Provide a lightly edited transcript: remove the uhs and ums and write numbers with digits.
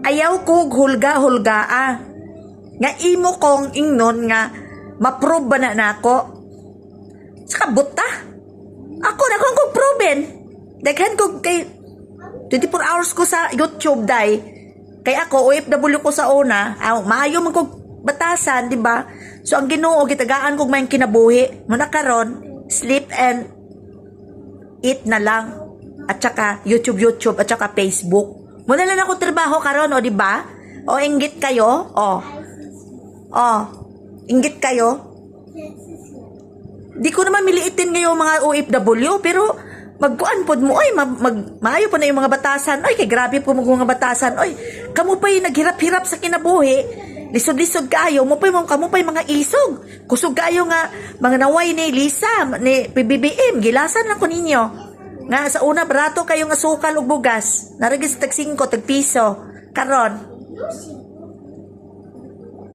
Ayaw ko hulga-hulgaa. Nga imo kong ingnon nga ma-prove ba na nako. Saka buta. Ako na kong proven. Daghan ko kay 24 hours ko sa YouTube day. Kay ako OFW ko sa una, maayo man kog batasan, di ba? So ang Ginoo gitagaan kog may kinabuhi. Muna karon, sleep and eat na lang. At saka YouTube at saka Facebook. Muna lang ako trabaho karon, o di ba? O inggit kayo? Inggit kayo? Di ko naman miliitin ngayon mga OFW, pero magkuan pod mo, oy, maayo pa na yung mga batasan. Oy, kay grabe po mga batasan. Oy, kamo pa yung naghirap-hirap sa kinabuhi. Lisod-lisod kayo, kamo pa yung mga isog. Kusog kayo nga, mga naway ni Lisa, ni PBBM, gilasan lang ko ninyo. Nga sa una, barato kayo nga sukal o bugas. Naragis tag 5, tag piso. Karon,